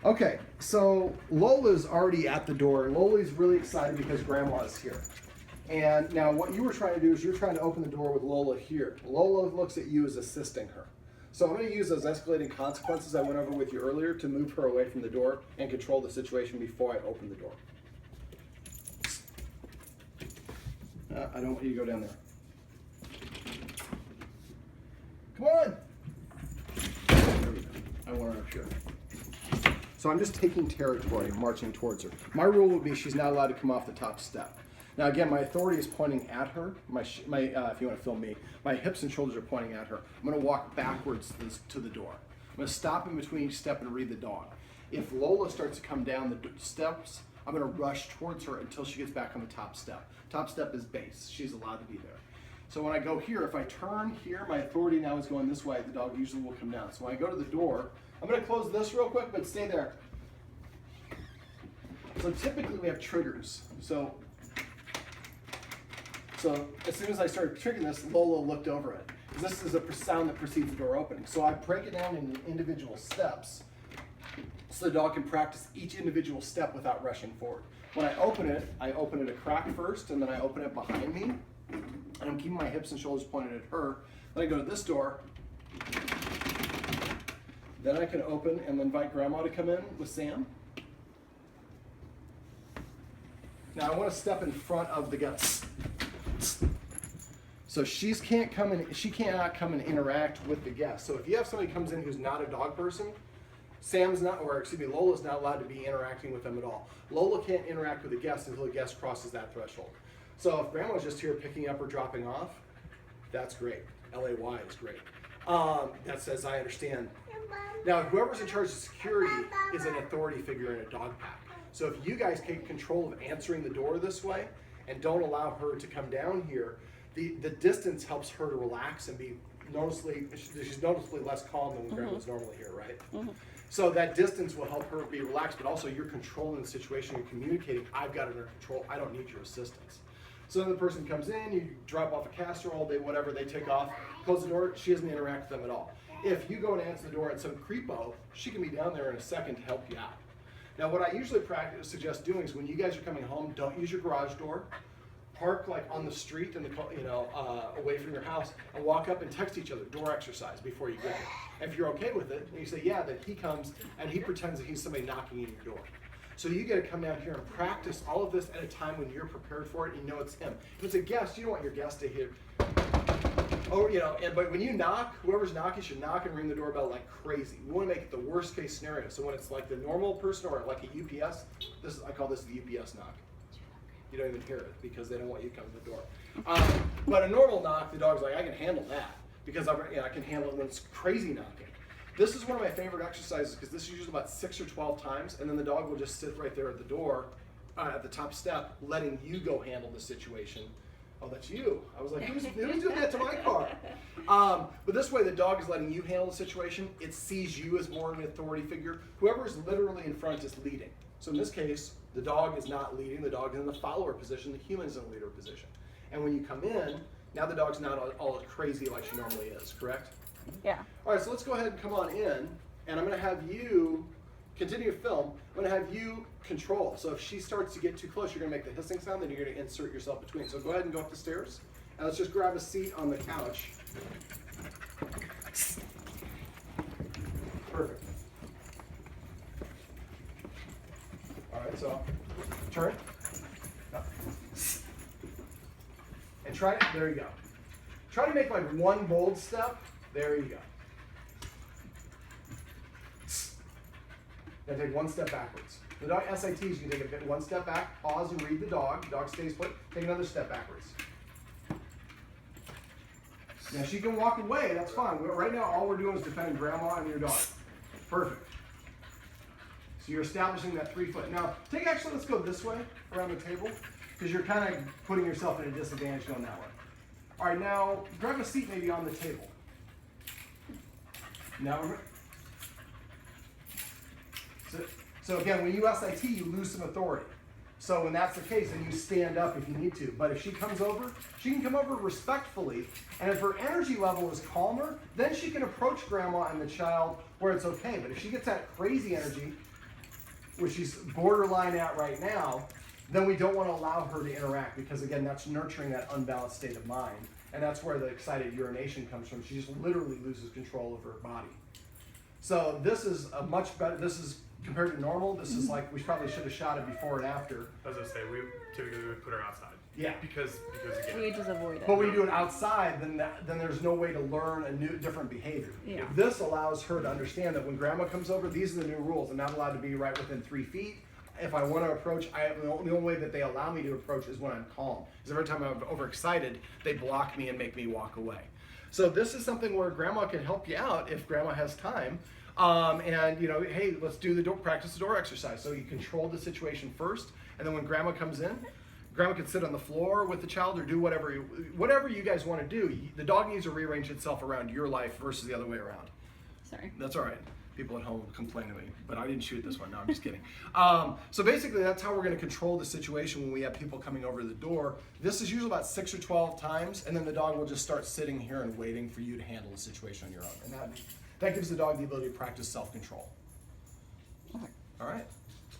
Okay, so Lola's already at the door. Lola's really excited because Grandma is here. And now what you were trying to do is you're trying to open the door with Lola here. Lola looks at you as assisting her. So I'm going to use those escalating consequences I went over with you earlier to move her away from the door and control the situation before I open the door. I don't want you to go down there. Come on! There we go. I want her up here. So I'm just taking territory and marching towards her. My rule would be she's not allowed to come off the top step. Now again, my authority is pointing at her. If you want to film me, my hips and shoulders are pointing at her. I'm going to walk backwards to the door. I'm going to stop in between each step and read the dog. If Lola starts to come down the steps, I'm going to rush towards her until she gets back on the top step. Top step is base. She's allowed to be there. So when I go here, if I turn here, my authority now is going this way. The dog usually will come down. So when I go to the door, I'm going to close this real quick, but stay there. So typically we have triggers. So as soon as I started triggering this, Lola looked over it. This is a sound that precedes the door opening. So I break it down into individual steps so the dog can practice each individual step without rushing forward. When I open it a crack first, and then I open it behind me. And I'm keeping my hips and shoulders pointed at her. Then I go to this door. Then I can open and invite Grandma to come in with Sam. Now I want to step in front of the guest. So she cannot come and interact with the guest. So if you have somebody comes in who's not a dog person, Lola's not allowed to be interacting with them at all. Lola can't interact with the guest until the guest crosses that threshold. So if Grandma's just here picking up or dropping off, that's great. LAY is great. That says I understand. Now, whoever's in charge of security is an authority figure in a dog pack. So if you guys take control of answering the door this way and don't allow her to come down here, the distance helps her to relax and be she's noticeably less calm than when Grandma's normally here, right? Mm-hmm. So that distance will help her be relaxed, but also you're controlling the situation, you're communicating, I've got it under control, I don't need your assistance. So then the person comes in, you drop off a casserole, whatever, they take off, close the door, she doesn't interact with them at all. If you go and answer the door at some creepo, she can be down there in a second to help you out. Now what I usually suggest doing is when you guys are coming home, don't use your garage door. Park like on the street and away from your house and walk up and text each other, door exercise before you get there. If you're okay with it, and you say yeah, then he comes and he pretends that he's somebody knocking in your door. So you got to come down here and practice all of this at a time when you're prepared for it and you know it's him. If it's a guest, you don't want your guest to hear, but when you knock, whoever's knocking should knock and ring the doorbell like crazy. We want to make it the worst case scenario. So when it's like the normal person or like a UPS, I call this the UPS knock. You don't even hear it because they don't want you to come to the door. But a normal knock, the dog's like, I can handle that because I can handle it when it's crazy knocking. This is one of my favorite exercises because this is usually about 6 or 12 times, and then the dog will just sit right there at the door, at the top step, letting you go handle the situation. Oh, that's you. I was like, who's doing that to my car? But this way, the dog is letting you handle the situation. It sees you as more of an authority figure. Whoever is literally in front is leading. So in this case, the dog is not leading. The dog is in the follower position. The human is in the leader position. And when you come in, now the dog's not all crazy like she normally is, correct? Yeah. All right, so let's go ahead and come on in, and I'm going to have you continue to film. I'm going to have you control. So if she starts to get too close, you're going to make the hissing sound, then you're going to insert yourself between. So go ahead and go up the stairs, and let's just grab a seat on the couch. Perfect. All right, so turn. Up. And try it. There you go. Try to make like one bold step. There you go. Now take one step backwards. The dog SITs, you can take one step back, pause and read the dog. The dog stays put. Take another step backwards. Now she can walk away, that's fine. Right now all we're doing is defending Grandma and your dog. Perfect. So you're establishing that 3 foot. Now actually let's go this way around the table because you're kind of putting yourself in a disadvantage going that way. All right, now grab a seat maybe on the table. Now, so again, when you SIT, you lose some authority. So when that's the case, then you stand up if you need to. But if she comes over, she can come over respectfully. And if her energy level is calmer, then she can approach Grandma and the child where it's okay. But if she gets that crazy energy, which she's borderline at right now, then we don't want to allow her to interact because, again, that's nurturing that unbalanced state of mind. And that's where the excited urination comes from. She just literally loses control of her body. So this is a much better, this is compared to normal, this is like, we probably should have shot it before and after. As I say, we typically would put her outside. Yeah. Because again. We just avoid it. But when you do it outside, then there's no way to learn a different behavior. Yeah. This allows her to understand that when grandma comes over, these are the new rules. I'm not allowed to be right within 3 feet. If I want to approach, the only way that they allow me to approach is when I'm calm. Because every time I'm overexcited, they block me and make me walk away. So this is something where grandma can help you out if grandma has time. And you know, hey, let's do the practice the door exercise. So you control the situation first, and then when grandma comes in, grandma can sit on the floor with the child or do whatever you guys want to do. The dog needs to rearrange itself around your life versus the other way around. Sorry. That's all right. People at home complain to me, but I didn't shoot this one. No, I'm just kidding. So basically, that's how we're going to control the situation when we have people coming over the door. This is usually about 6 or 12 times, and then the dog will just start sitting here and waiting for you to handle the situation on your own. And that gives the dog the ability to practice self-control. Okay. All right.